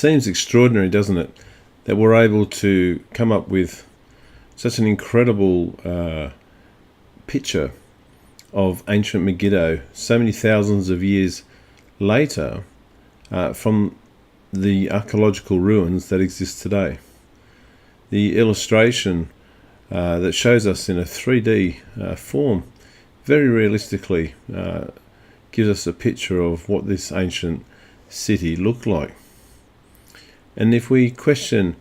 seems extraordinary, doesn't it, that we're able to come up with such an incredible picture of ancient Megiddo so many thousands of years later from the archaeological ruins that exist today. The illustration that shows us in a 3D form very realistically gives us a picture of what this ancient city looked like. And if we question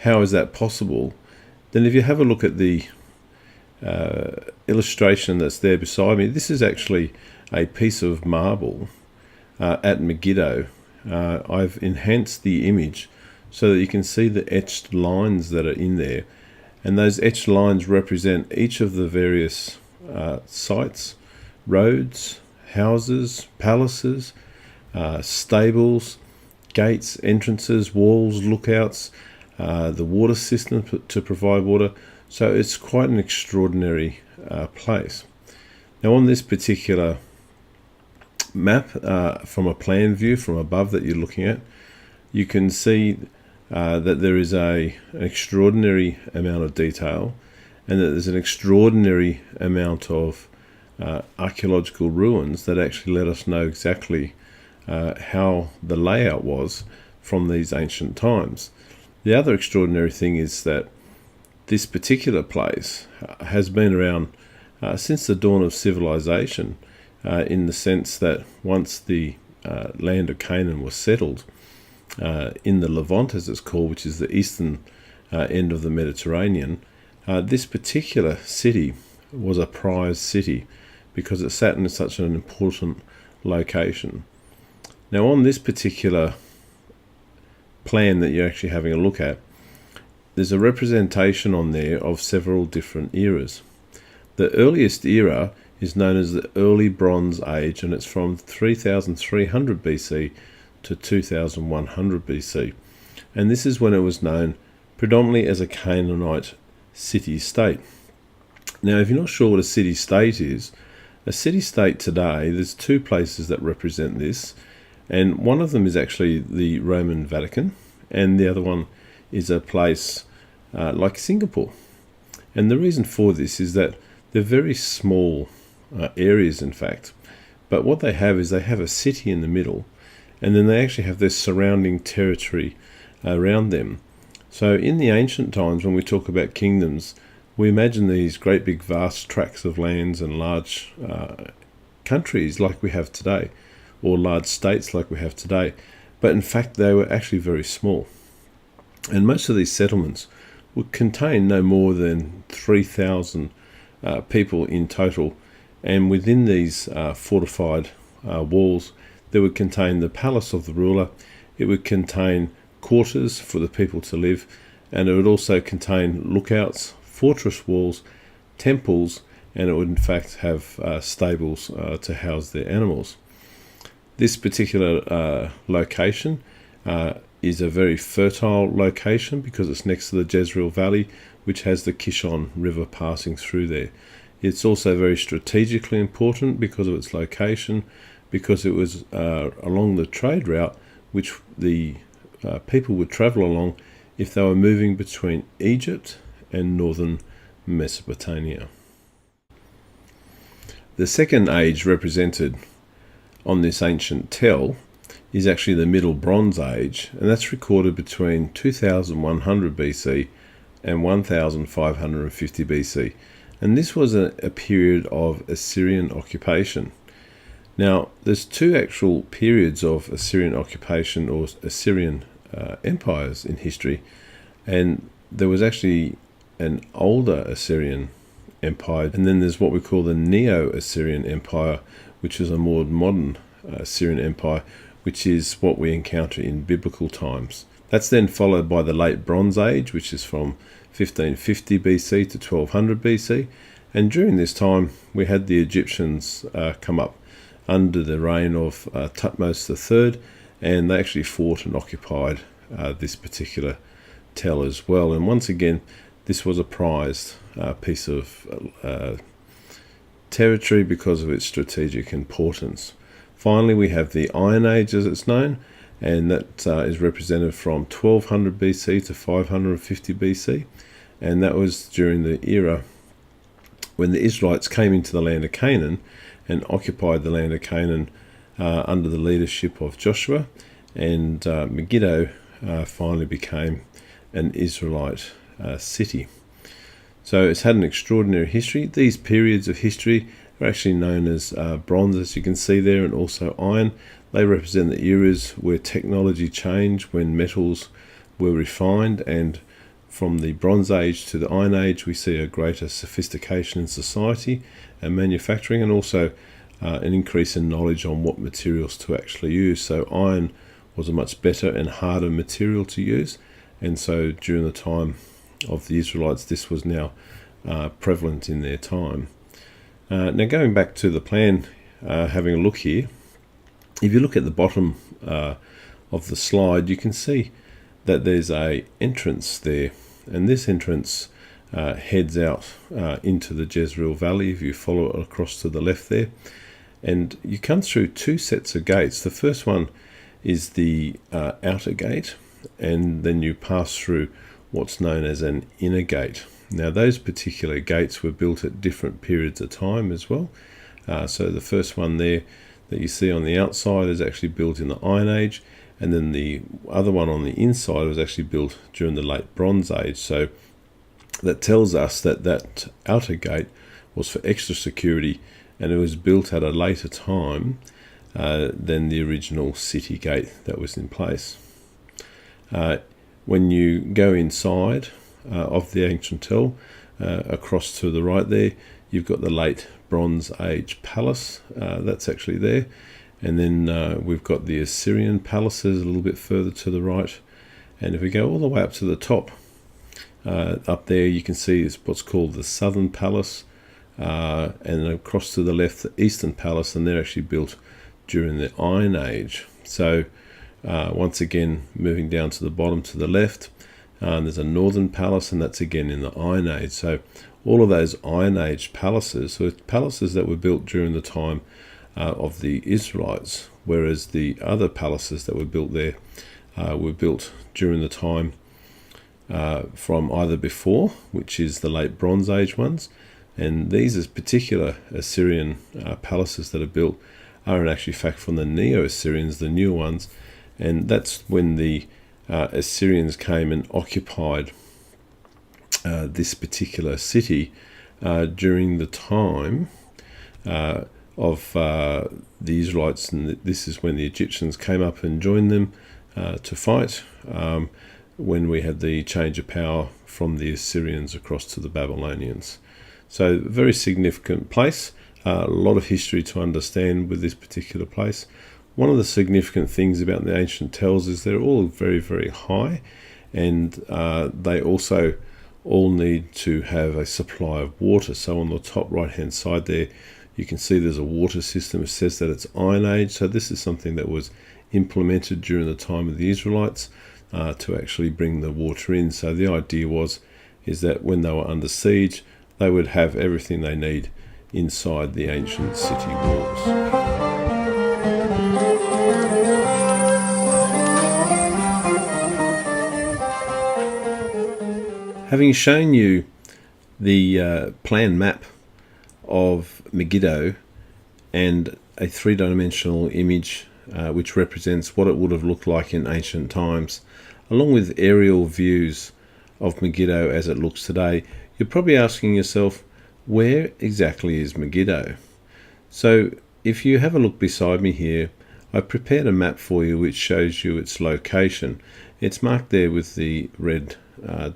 how is that possible, then if you have a look at the illustration that's there beside me, this is actually a piece of marble at Megiddo. I've enhanced the image so that you can see the etched lines that are in there, and those etched lines represent each of the various sites, roads, houses, palaces, stables, gates, entrances, walls, lookouts, the water system to provide water. So it's quite an extraordinary place. Now on this particular map, from a plan view from above that you're looking at, you can see that there is an extraordinary amount of detail, and that there's an extraordinary amount of archaeological ruins that actually let us know exactly how the layout was from these ancient times. The other extraordinary thing is that this particular place has been around since the dawn of civilization, in the sense that once the land of Canaan was settled in the Levant, as it's called, which is the eastern end of the Mediterranean, this particular city was a prized city because it sat in such an important location. Now on this particular plan that you're actually having a look at, there's a representation on there of several different eras. The earliest era is known as the Early Bronze Age, and it's from 3300 BC to 2100 BC. And this is when it was known predominantly as a Canaanite city-state. Now, if you're not sure what a city-state is, a city-state today, there's two places that represent this, and one of them is actually the Roman Vatican, and the other one is a place like Singapore. And the reason for this is that they're very small areas, in fact, but what they have is they have a city in the middle, and then they actually have their surrounding territory around them. So in the ancient times, when we talk about kingdoms, we imagine these great big vast tracts of lands and large countries like we have today, or large states like we have today, but in fact they were actually very small. And most of these settlements would contain no more than 3,000 people in total, and within these fortified walls there would contain the palace of the ruler, it would contain quarters for the people to live, and it would also contain lookouts, fortress walls, temples, and it would in fact have stables to house their animals. This particular location is a very fertile location because it's next to the Jezreel Valley, which has the Kishon River passing through there. It's also very strategically important because of its location, because it was along the trade route which the people would travel along if they were moving between Egypt and Northern Mesopotamia. The second age represented on this ancient tell is actually the Middle Bronze Age, and that's recorded between 2100 BC and 1550 BC. And this was a period of Assyrian occupation. Now, there's two actual periods of Assyrian occupation or Assyrian empires in history, and there was actually an older Assyrian empire, and then there's what we call the Neo-Assyrian Empire, which is a more modern Assyrian empire, which is what we encounter in biblical times. That's then followed by the Late Bronze Age, which is from 1550 BC to 1200 BC, and during this time we had the Egyptians come up under the reign of Thutmose III, and they actually fought and occupied this particular tell as well. And once again, this was a prized piece of territory because of its strategic importance. Finally, we have the Iron Age, as it's known, and that is represented from 1200 BC to 550 BC, and that was during the era when the Israelites came into the land of Canaan and occupied the land of Canaan under the leadership of Joshua, and Megiddo finally became an Israelite city. So it's had an extraordinary history. These periods of history are actually known as bronze, as you can see there, and also iron. They represent the eras where technology changed, when metals were refined, and from the Bronze Age to the Iron Age, we see a greater sophistication in society and manufacturing, and also an increase in knowledge on what materials to actually use. So iron was a much better and harder material to use, and so during the time of the Israelites, this was now prevalent in their time. Now, going back to the plan, having a look here, if you look at the bottom of the slide, you can see that there's a entrance there, and this entrance heads out into the Jezreel Valley if you follow it across to the left there, and you come through two sets of gates. The first one is the outer gate, and then you pass through what's known as an inner gate. Now, those particular gates were built at different periods of time as well. So the first one there that you see on the outside is actually built in the Iron Age, and then the other one on the inside was actually built during the late Bronze Age. So that tells us that that outer gate was for extra security, and it was built at a later time than the original city gate that was in place. When you go inside of the ancient tell, across to the right there, you've got the late Bronze Age palace. That's actually there. And then we've got the Assyrian palaces a little bit further to the right. And if we go all the way up to the top, up there you can see is what's called the Southern Palace. And across to the left, the Eastern Palace, and they're actually built during the Iron Age. So once again, moving down to the bottom to the left, there's a Northern Palace, and that's again in the Iron Age. So all of those Iron Age palaces, so it's palaces that were built during the time of the Israelites, whereas the other palaces that were built there were built during the time from either before, which is the late Bronze Age ones, and these as particular Assyrian palaces that are built are in actually fact from the Neo-Assyrians, the newer ones, and that's when the Assyrians came and occupied this particular city during the time of the Israelites, and this is when the Egyptians came up and joined them to fight, when we had the change of power from the Assyrians across to the Babylonians. So very significant place, a lot of history to understand with this particular place. One of the significant things about the ancient tells is they're all very, very high, and they also all need to have a supply of water. So on the top right hand side there, you can see there's a water system. It says that it's Iron Age, so this is something that was implemented during the time of the Israelites to actually bring the water in. So the idea is that when they were under siege, they would have everything they need inside the ancient city walls. Having shown you the plan map of Megiddo and a three-dimensional image which represents what it would have looked like in ancient times, along with aerial views of Megiddo as it looks today, you're probably asking yourself, where exactly is Megiddo? So if you have a look beside me here, I've prepared a map for you which shows you its location. It's marked there with the red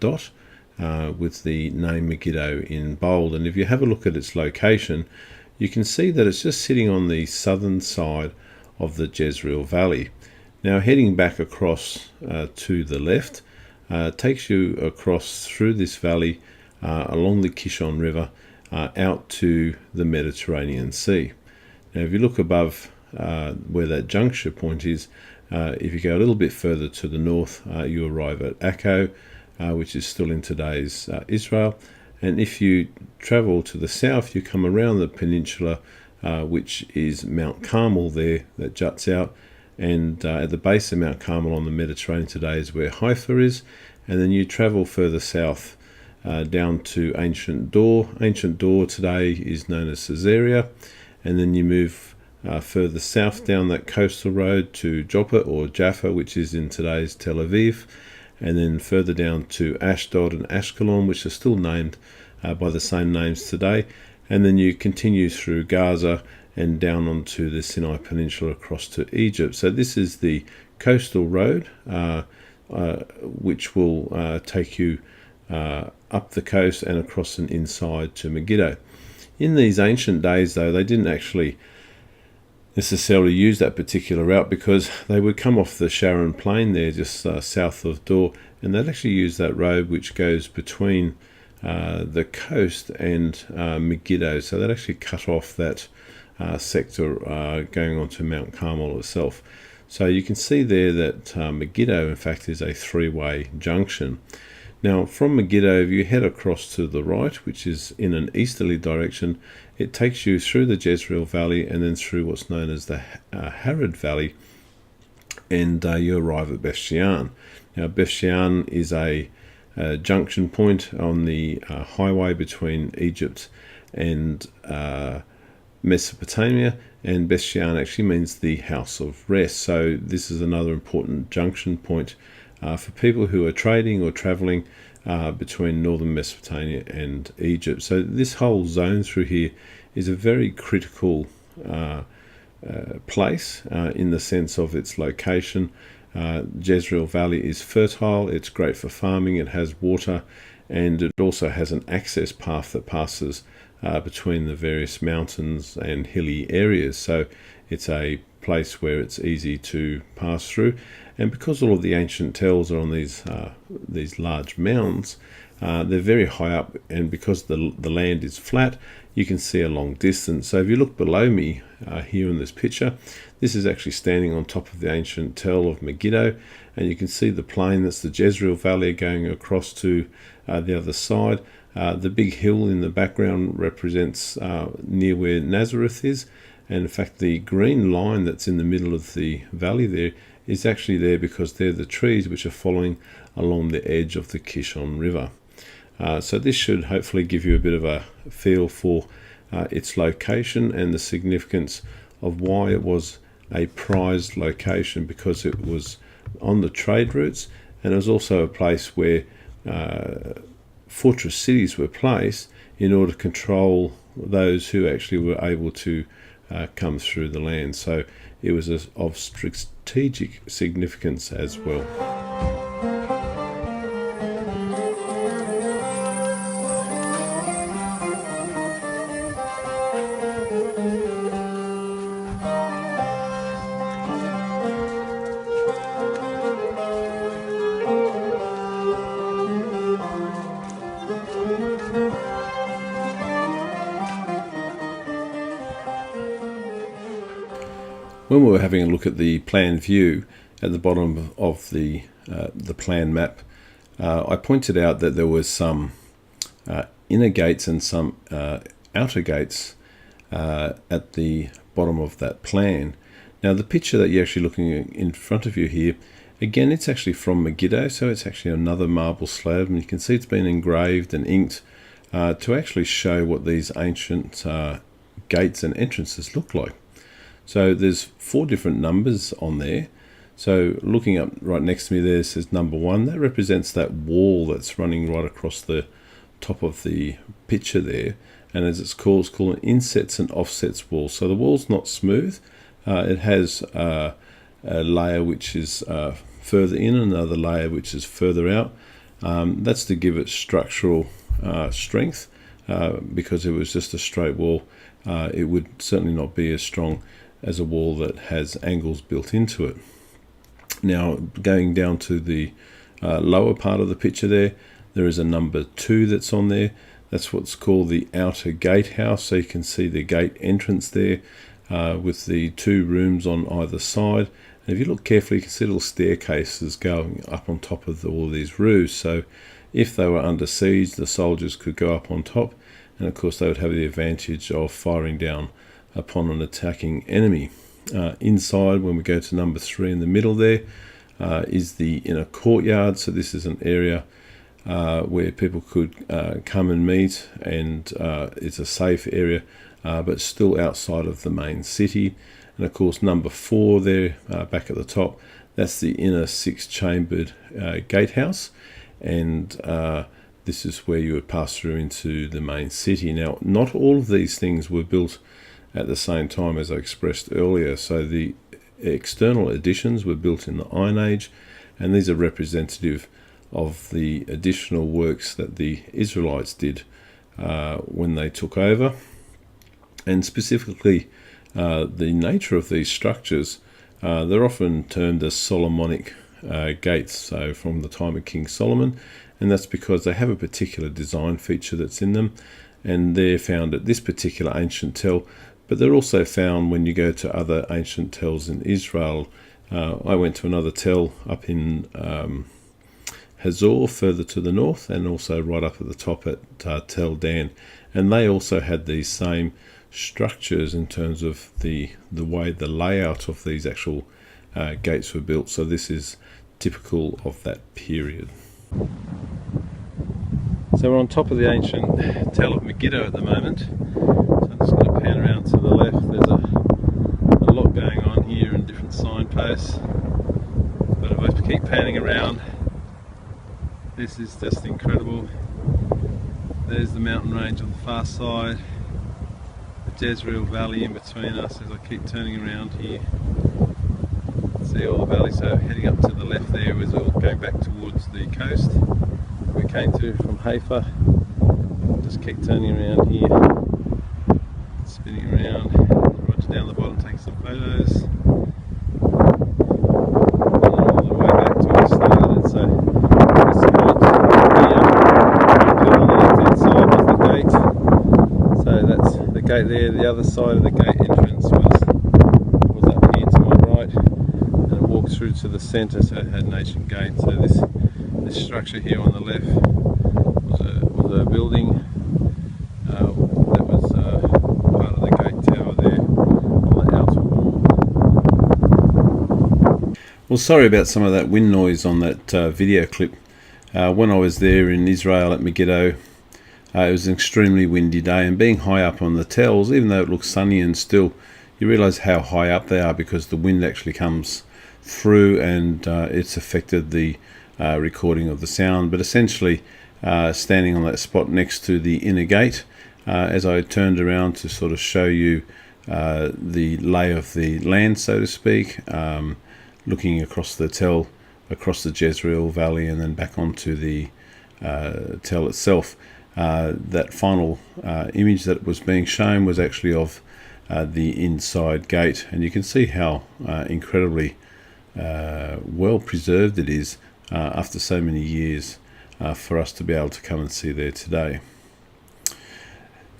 dot, with the name Megiddo in bold, and if you have a look at its location, you can see that it's just sitting on the southern side of the Jezreel Valley. Now heading back across to the left takes you across through this valley along the Kishon River out to the Mediterranean Sea. Now if you look above where that juncture point is, if you go a little bit further to the north, you arrive at Akko, which is still in today's Israel. And if you travel to the south, you come around the peninsula, which is Mount Carmel there that juts out, and at the base of Mount Carmel on the Mediterranean today is where Haifa is, and then you travel further south down to Ancient Door. Ancient Door today is known as Caesarea, and then you move further south down that coastal road to Joppa or Jaffa, which is in today's Tel Aviv, and then further down to Ashdod and Ashkelon, which are still named by the same names today, and then you continue through Gaza and down onto the Sinai Peninsula across to Egypt. So this is the coastal road, which will take you up the coast and across and inside to Megiddo. In these ancient days, though, they didn't actually necessarily use that particular route, because they would come off the Sharon Plain there, just south of Dor, and they'd actually use that road which goes between the coast and Megiddo. So they'd actually cut off that sector going on to Mount Carmel itself. So you can see there that Megiddo, in fact, is a three-way junction. Now, from Megiddo, if you head across to the right, which is in an easterly direction, it takes you through the Jezreel Valley and then through what's known as the Harod Valley, and you arrive at Beth Shean. Now, Beth Shean is a junction point on the highway between Egypt and Mesopotamia, and Beth Shean actually means the house of rest. So this is another important junction point for people who are trading or traveling between northern Mesopotamia and Egypt. So this whole zone through here is a very critical place in the sense of its location. Jezreel Valley is fertile, it's great for farming, it has water, and it also has an access path that passes between the various mountains and hilly areas. So it's a place where it's easy to pass through, and because all of the ancient tells are on these large mounds, they're very high up, and because the land is flat, you can see a long distance. So if you look below me here in this picture, this is actually standing on top of the ancient tell of Megiddo, and you can see the plain, that's the Jezreel Valley, going across to the other side. The big hill in the background represents near where Nazareth is, and in fact the green line that's in the middle of the valley there is actually there because they're the trees which are following along the edge of the Kishon River. So this should hopefully give you a bit of a feel for its location and the significance of why it was a prized location, because it was on the trade routes, and it was also a place where fortress cities were placed in order to control those who actually were able to come through the land. So it was of strategic significance as well. When we were having a look at the plan view at the bottom of the plan map, I pointed out that there was some inner gates and some outer gates at the bottom of that plan. Now the picture that you're actually looking at in front of you here, again, it's actually from Megiddo, so it's actually another marble slab, and you can see it's been engraved and inked to actually show what these ancient gates and entrances look like. So there's 4 different numbers on there. So looking up right next to me there, says number 1. That represents that wall that's running right across the top of the picture there. And as it's called an insets and offsets wall. So the wall's not smooth. It has a layer which is further in, and another layer which is further out. That's to give it structural strength, because if it was just a straight wall, it would certainly not be as strong as a wall that has angles built into it. Now, going down to the lower part of the picture there is a number 2 that's on there. That's what's called the outer gatehouse. So you can see the gate entrance there with the 2 rooms on either side. And if you look carefully, you can see little staircases going up on top of all of these roofs. So if they were under siege, the soldiers could go up on top, and of course they would have the advantage of firing down upon an attacking enemy. Inside, when we go to number 3 in the middle there, is the inner courtyard. So this is an area where people could come and meet, and it's a safe area, but still outside of the main city. And of course, number 4 there, back at the top, that's the inner 6-chambered gatehouse, and this is where you would pass through into the main city. Now, not all of these things were built at the same time, as I expressed earlier. So the external additions were built in the Iron Age, and these are representative of the additional works that the Israelites did when they took over. And specifically, the nature of these structures, they're often termed as Solomonic gates, so from the time of King Solomon, and that's because they have a particular design feature that's in them, and they're found at this particular ancient tell, but they're also found when you go to other ancient tells in Israel. I went to another tell up in Hazor, further to the north, and also right up at the top at Tel Dan, and they also had these same structures in terms of the way the layout of these actual gates were built. So this is typical of that period. So we're on top of the ancient tell of Megiddo at the moment. So I'm just going to pan around to the left. There's a lot going on here and different signposts, but if I keep panning around, this is just incredible. There's the mountain range on the far side, the Jezreel Valley in between us as I keep turning around here. See all the valleys. So heading up to the left there was all going back towards the coast we came to from Haifa. Just keep turning around here, spinning around, right down the bottom, taking some photos. And all the way back to where we started. So this point here, on the left-hand side was the gate. So that's the gate there. The other side of the gate entrance was up here to my right, and it walked through to the centre, so it had an ancient gate. So this structure here on the left was a building that was part of the gate tower there on the outer wall. Well, sorry about some of that wind noise on that video clip. When I was there in Israel at Megiddo, it was an extremely windy day, and being high up on the tells, even though it looks sunny and still, you realise how high up they are because the wind actually comes through, and it's affected the recording of the sound. But essentially, standing on that spot next to the inner gate, as I turned around to sort of show you the lay of the land, so to speak, looking across the tell, across the Jezreel Valley, and then back onto the tell itself. That final image that was being shown was actually of the inside gate, and you can see how incredibly well preserved it is after so many years for us to be able to come and see there today.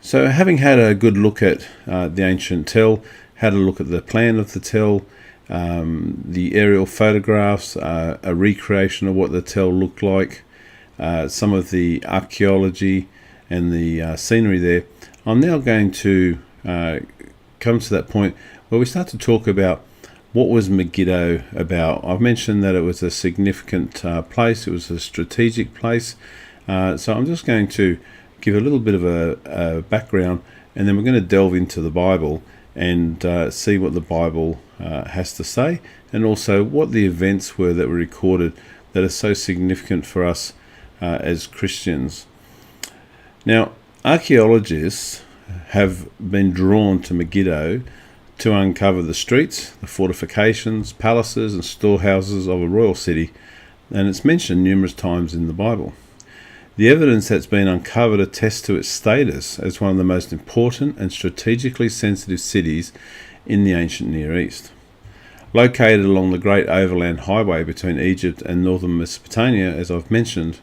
So having had a good look at the ancient tell, had a look at the plan of the tell, the aerial photographs, a recreation of what the tell looked like, some of the archaeology and the scenery there, I'm now going to come to that point where we start to talk about what was Megiddo about. I've mentioned that it was a significant place, it was a strategic place, so I'm just going to give a little bit of a background, and then we're going to delve into the Bible and see what the Bible has to say, and also what the events were that were recorded that are so significant for us as Christians. Now, archaeologists have been drawn to Megiddo to uncover the streets, the fortifications, palaces and storehouses of a royal city, and it's mentioned numerous times in the Bible. The evidence that's been uncovered attests to its status as one of the most important and strategically sensitive cities in the ancient Near East. Located along the great overland highway between Egypt and Northern Mesopotamia, as I've mentioned,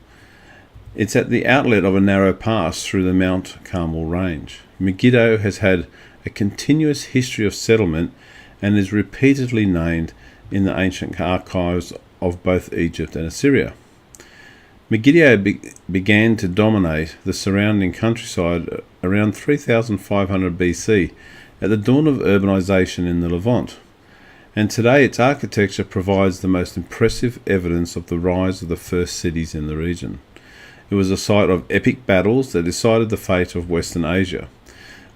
it's at the outlet of a narrow pass through the Mount Carmel range. Megiddo has had a continuous history of settlement and is repeatedly named in the ancient archives of both Egypt and Assyria. Megiddo began to dominate the surrounding countryside around 3500 BC at the dawn of urbanization in the Levant. and today its architecture provides the most impressive evidence of the rise of the first cities in the region. It was a site of epic battles that decided the fate of Western Asia.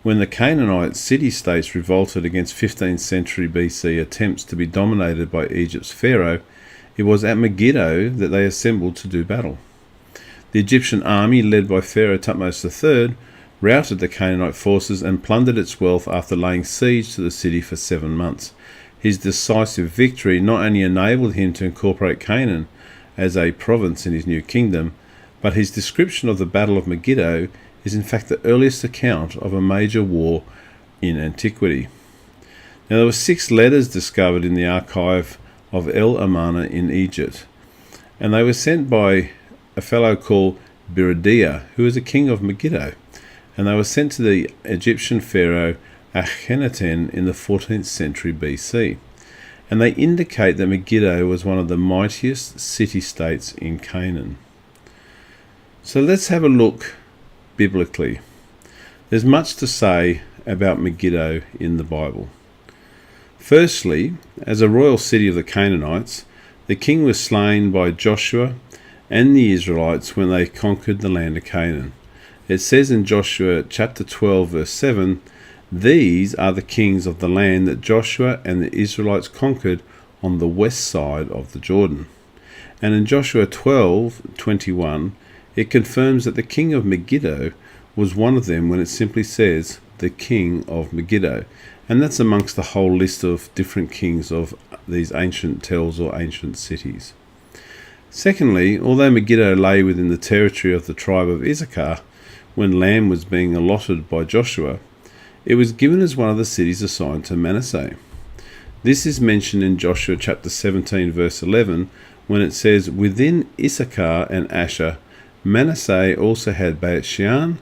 When the Canaanite city-states revolted against 15th century BC attempts to be dominated by Egypt's pharaoh, it was at Megiddo that they assembled to do battle. The Egyptian army, led by Pharaoh Thutmose III, routed the Canaanite forces and plundered its wealth after laying siege to the city for 7 months. His decisive victory not only enabled him to incorporate Canaan as a province in his new kingdom, but his description of the Battle of Megiddo is in fact the earliest account of a major war in antiquity. Now, there were 6 letters discovered in the archive of El Amarna in Egypt, and they were sent by a fellow called Biridia, who was a king of Megiddo, and they were sent to the Egyptian pharaoh Akhenaten in the 14th century BC, and they indicate that Megiddo was one of the mightiest city-states in Canaan. So let's have a look biblically. There's much to say about Megiddo in the Bible. Firstly, as a royal city of the Canaanites, the king was slain by Joshua and the Israelites when they conquered the land of Canaan. It says in Joshua chapter 12 verse 7, "These are the kings of the land that Joshua and the Israelites conquered on the west side of the Jordan." And in Joshua 12:21, it confirms that the king of Megiddo was one of them when it simply says, "the king of Megiddo." And that's amongst the whole list of different kings of these ancient tells or ancient cities. Secondly, although Megiddo lay within the territory of the tribe of Issachar, when land was being allotted by Joshua, it was given as one of the cities assigned to Manasseh. This is mentioned in Joshua chapter 17 verse 11, when it says, "Within Issachar and Asher, Manasseh also had Beit Shean,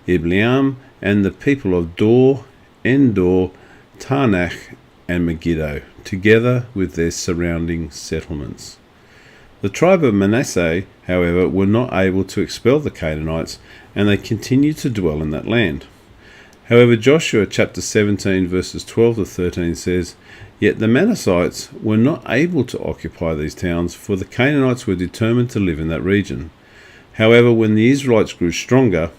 Ibleam, and the people of Dor, Endor, Taanach, and Megiddo, together with their surrounding settlements." The tribe of Manasseh, however, were not able to expel the Canaanites, and they continued to dwell in that land. However, Joshua chapter 17 verses 12 to 13 says, "Yet the Manassites were not able to occupy these towns, for the Canaanites were determined to live in that region. However, when the Israelites grew stronger,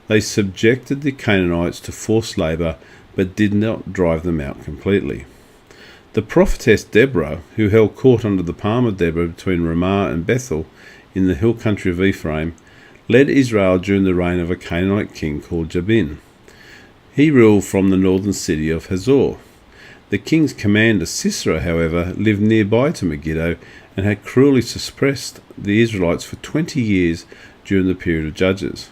they subjected the Canaanites to forced labour, but did not drive them out completely." The prophetess Deborah, who held court under the palm of Deborah between Ramah and Bethel in the hill country of Ephraim, led Israel during the reign of a Canaanite king called Jabin. He ruled from the northern city of Hazor. The king's commander Sisera, however, lived nearby to Megiddo and had cruelly suppressed the Israelites for 20 years during the period of Judges.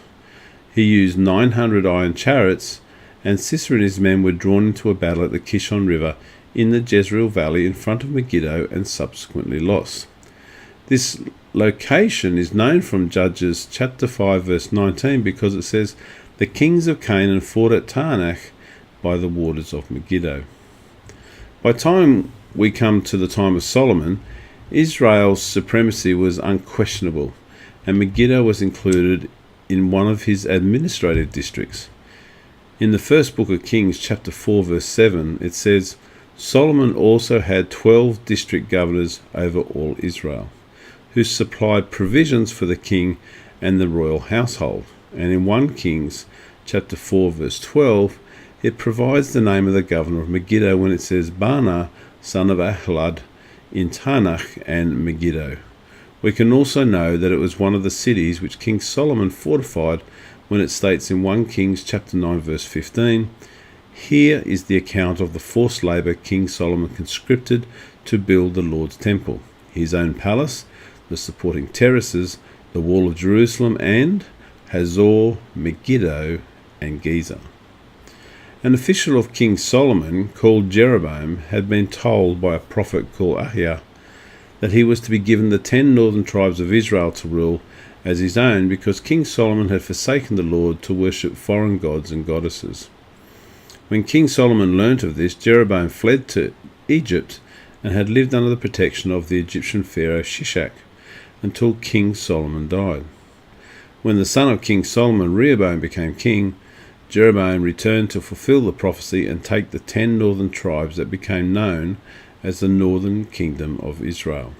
He used 900 iron chariots, and Sisera and his men were drawn into a battle at the Kishon River in the Jezreel Valley in front of Megiddo and subsequently lost. This location is known from Judges chapter 5 verse 19 because it says, "The kings of Canaan fought at Taanach by the waters of Megiddo." By the time we come to the time of Solomon, Israel's supremacy was unquestionable, and Megiddo was included in one of his administrative districts. In the first book of Kings, chapter 4, verse 7, it says, "Solomon also had 12 district governors over all Israel, who supplied provisions for the king and the royal household." And in 1 Kings, chapter 4, verse 12, it provides the name of the governor of Megiddo when it says, "Baana, son of Ahlad, in Taanach and Megiddo." We can also know that it was one of the cities which King Solomon fortified when it states in 1 Kings chapter 9 verse 15, "Here is the account of the forced labour King Solomon conscripted to build the Lord's temple, his own palace, the supporting terraces, the wall of Jerusalem, and Hazor, Megiddo, and Gezer." An official of King Solomon called Jeroboam had been told by a prophet called Ahiah that he was to be given the 10 northern tribes of Israel to rule as his own because King Solomon had forsaken the Lord to worship foreign gods and goddesses. When King Solomon learnt of this, Jeroboam fled to Egypt and had lived under the protection of the Egyptian pharaoh Shishak until King Solomon died. When the son of King Solomon, Rehoboam, became king, Jeroboam returned to fulfill the prophecy and take the 10 northern tribes that became known as the northern kingdom of Israel.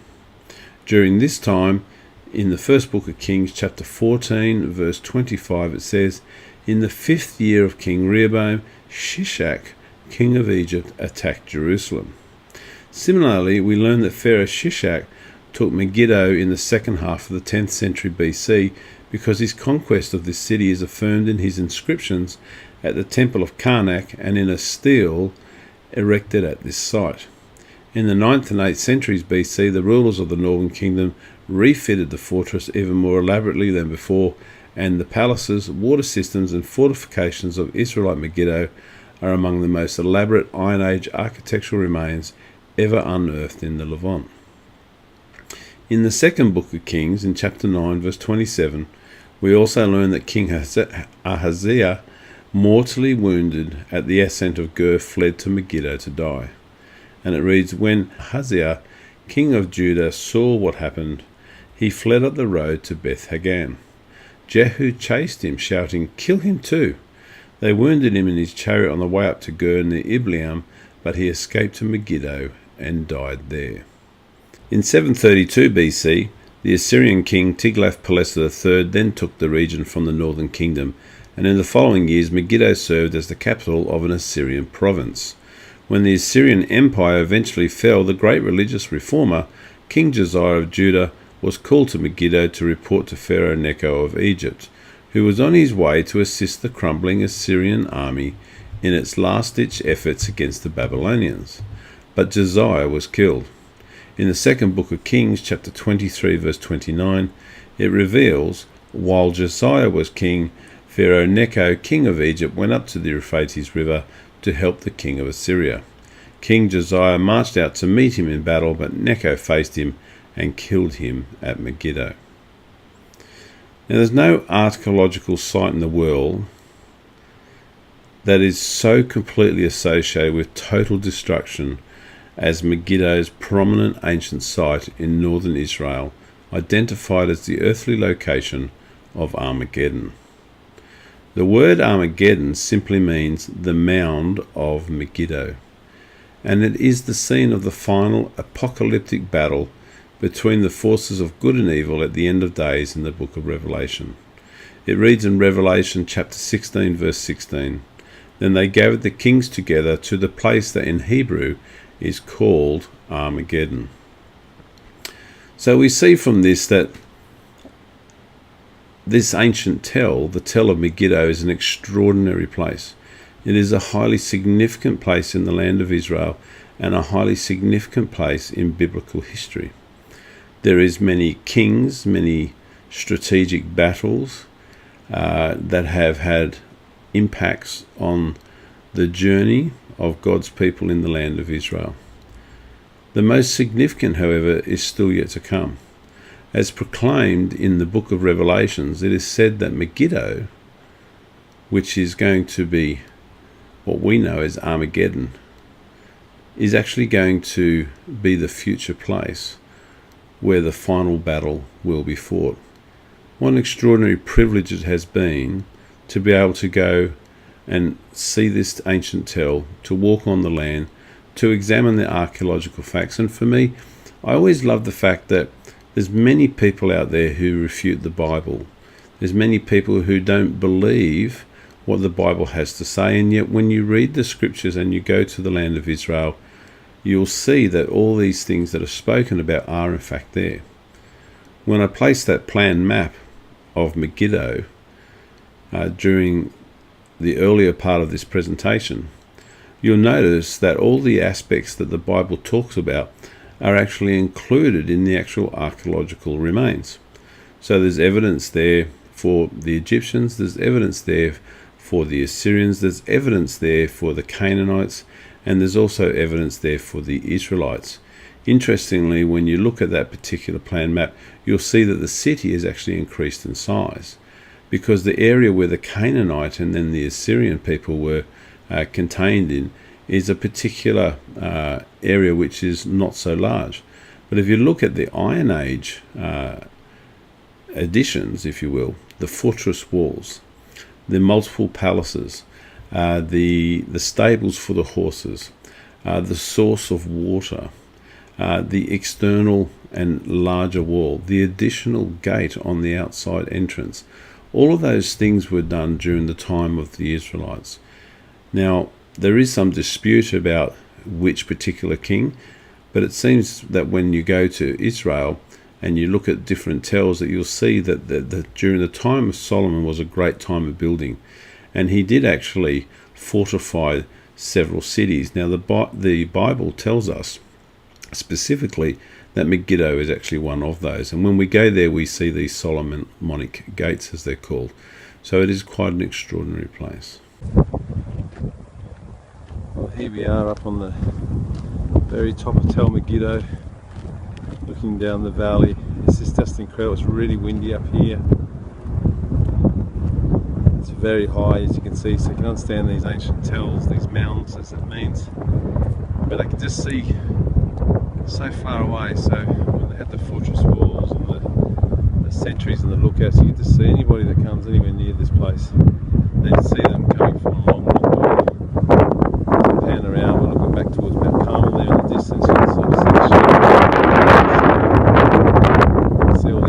During this time, in the first book of Kings, chapter 14, verse 25, it says, "In the 5th year of King Rehoboam, Shishak, king of Egypt, attacked Jerusalem." Similarly, we learn that Pharaoh Shishak took Megiddo in the second half of the 10th century BC because his conquest of this city is affirmed in his inscriptions at the temple of Karnak and in a stele erected at this site. In the 9th and 8th centuries BC, the rulers of the northern kingdom refitted the fortress even more elaborately than before, and the palaces, water systems and fortifications of Israelite Megiddo are among the most elaborate Iron Age architectural remains ever unearthed in the Levant. In the second book of Kings, in chapter 9, verse 27, we also learn that King Ahaziah, mortally wounded at the ascent of Gur, fled to Megiddo to die. And it reads, "When Ahaziah, king of Judah, saw what happened, he fled up the road to Beth Hagan. Jehu chased him, shouting, 'Kill him too!' They wounded him in his chariot on the way up to Gur near Ibleam, but he escaped to Megiddo and died there." In 732 BC, the Assyrian king Tiglath-Pileser III then took the region from the northern kingdom, and in the following years Megiddo served as the capital of an Assyrian province. When the Assyrian Empire eventually fell, the great religious reformer, King Josiah of Judah, was called to Megiddo to report to Pharaoh Necho of Egypt, who was on his way to assist the crumbling Assyrian army in its last-ditch efforts against the Babylonians. But Josiah was killed. In the second book of Kings, chapter 23, verse 29, it reveals, while Josiah was king, Pharaoh Necho, king of Egypt, went up to the Euphrates River to help the king of Assyria. King Josiah marched out to meet him in battle, but Necho faced him and killed him at Megiddo. Now, there's no archaeological site in the world that is so completely associated with total destruction as Megiddo's prominent ancient site in northern Israel, identified as the earthly location of Armageddon. The word Armageddon simply means the mound of Megiddo, and it is the scene of the final apocalyptic battle between the forces of good and evil at the end of days in the book of Revelation. It reads in Revelation chapter 16, verse 16, "Then they gathered the kings together to the place that in Hebrew is called Armageddon." So we see from this that this ancient tell, the tell of Megiddo, is an extraordinary place. It is a highly significant place in the land of Israel and a highly significant place in biblical history. There is many kings, many strategic battles that have had impacts on the journey of God's people in the land of Israel. The most significant, however, is still yet to come. As proclaimed in the book of Revelations, it is said that Megiddo, which is going to be what we know as Armageddon, is actually going to be the future place where the final battle will be fought. What an extraordinary privilege it has been to be able to go and see this ancient tell, to walk on the land, to examine the archaeological facts. And for me, I always love the fact that there's many people out there who refute the Bible. There's many people who don't believe what the Bible has to say, and yet when you read the scriptures and you go to the land of Israel, you'll see that all these things that are spoken about are in fact there. When I placed that planned map of Megiddo during the earlier part of this presentation, you'll notice that all the aspects that the Bible talks about are actually included in the actual archaeological remains. So there's evidence there for the Egyptians, there's evidence there for the Assyrians, there's evidence there for the Canaanites, and there's also evidence there for the Israelites. Interestingly, when you look at that particular plan map, you'll see that the city is actually increased in size, because the area where the Canaanite and then the Assyrian people were contained in is a particular area which is not so large. But if you look at the Iron Age additions, if you will, the fortress walls, the multiple palaces, the stables for the horses, the source of water, the external and larger wall, the additional gate on the outside entrance. All of those things were done during the time of the Israelites. Now, there is some dispute about which particular king, but it seems that when you go to Israel and you look at different tells, that you'll see that during the time of Solomon was a great time of building, and he did actually fortify several cities. Now, the Bible tells us specifically that Megiddo is actually one of those, and when we go there we see these Solomonic gates, as they're called. So it is quite an extraordinary place. Well, here we are up on the very top of Tel Megiddo, looking down the valley. This is just incredible. It's really windy up here. It's very high, as you can see, so you can understand these ancient tells, these mountains, as it means. But I can just see so far away. So when they had the fortress walls and the sentries and the lookouts, you get to see anybody that comes anywhere near this place. They can see them coming from a long way. Pan around, we're looking back towards Mount Carmel there in the distance. You can sort of see all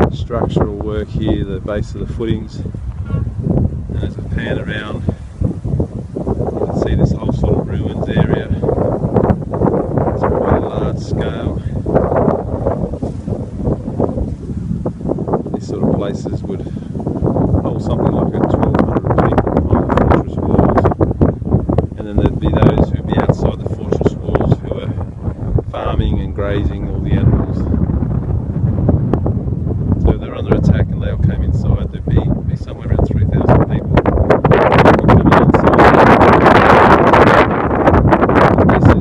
this structural work here, the base of the footings. And as we pan around, you can see this whole sort of ruins area. It's quite a large scale. These sort of places would hold something like 1,200 people behind the fortress walls. And then there'd be those who'd be outside the fortress walls who are farming and grazing all the animals. So if they're under attack and they all came inside, there'd be somewhere around 3,000 people coming inside. This is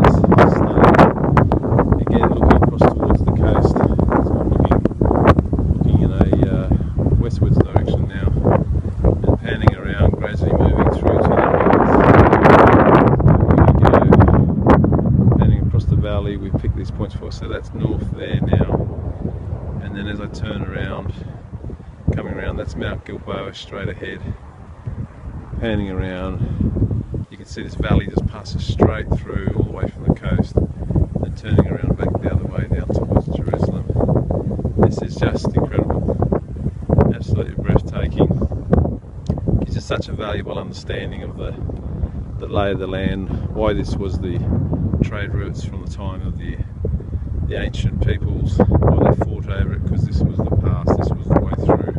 stunning. Again, looking across towards the coast. So I'm looking in a westwards direction now, and panning around, gradually moving through to the north. So here we go, panning across the valley. We pick these points for us. So that's north there now. And then as I turn around, coming around, that's Mount Gilboa straight ahead. Panning around, you can see this valley just passes straight through all the way from the coast, and turning around back the other way down towards Jerusalem. This is just incredible, absolutely breathtaking. It's just such a valuable understanding of the lay of the land, why this was the trade routes from the time of the ancient peoples, why they fought over it, because this was the pass, this was the way through.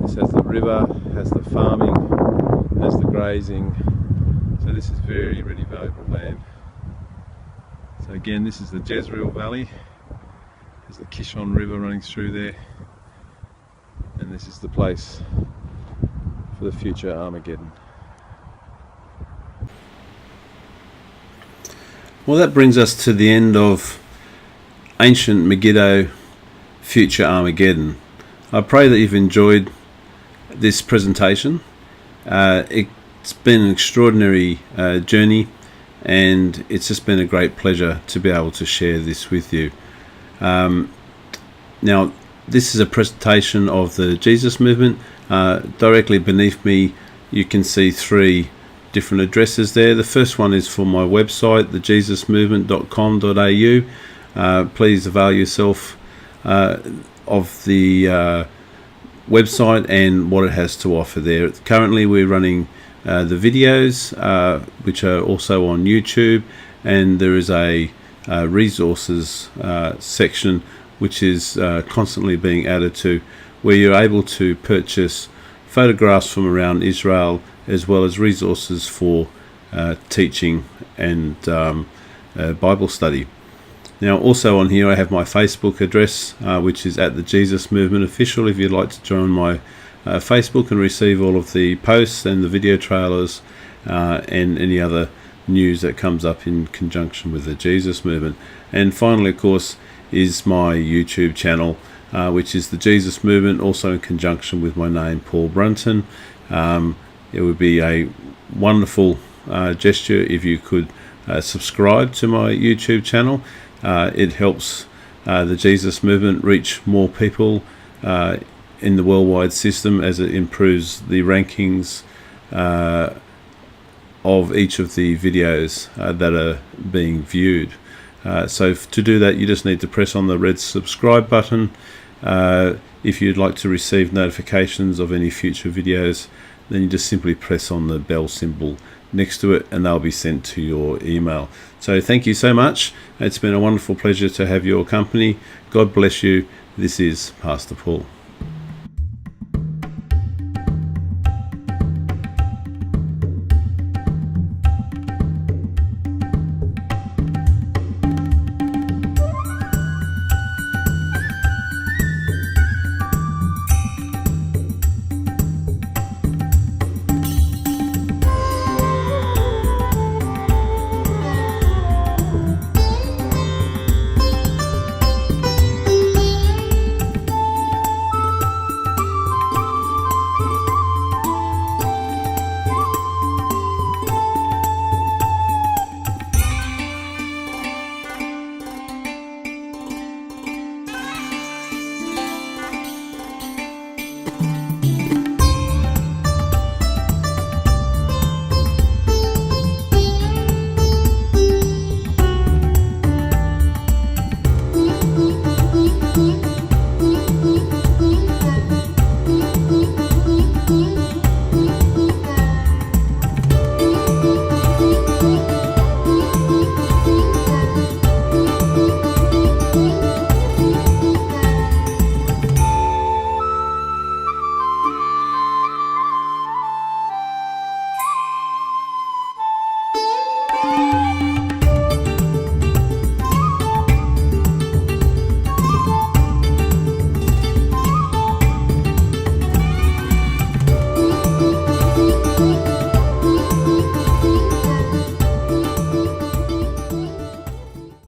This has the river, has the farming, has the grazing, so this is very, really valuable land. So again, this is the Jezreel Valley, there's the Kishon River running through there, and this is the place for the future Armageddon. Well, that brings us to the end of Ancient Megiddo, Future Armageddon. I pray that you've enjoyed this presentation. It's been an extraordinary journey, and it's just been a great pleasure to be able to share this with you. Now, this is a presentation of the Jesus Movement. Directly beneath me you can see three different addresses there. The first one is for my website, thejesusmovement.com.au. Please avail yourself of the website and what it has to offer there. Currently we're running the videos, which are also on YouTube, and there is a resources section which is constantly being added to, where you're able to purchase photographs from around Israel, as well as resources for teaching and Bible study. Now, also on here I have my Facebook address, which is at the Jesus Movement Official, if you'd like to join my Facebook and receive all of the posts and the video trailers and any other news that comes up in conjunction with the Jesus Movement. And finally, of course, is my YouTube channel, which is the Jesus Movement, also in conjunction with my name, Paul Brunton. It would be a wonderful gesture if you could subscribe to my YouTube channel. It helps the Jesus Movement reach more people in the worldwide system, as it improves the rankings of each of the videos that are being viewed. So to do that, you just need to press on the red subscribe button. If you'd like to receive notifications of any future videos, then you just simply press on the bell symbol next to it and they'll be sent to your email. So thank you so much. It's been a wonderful pleasure to have your company. God bless you. This is Pastor Paul.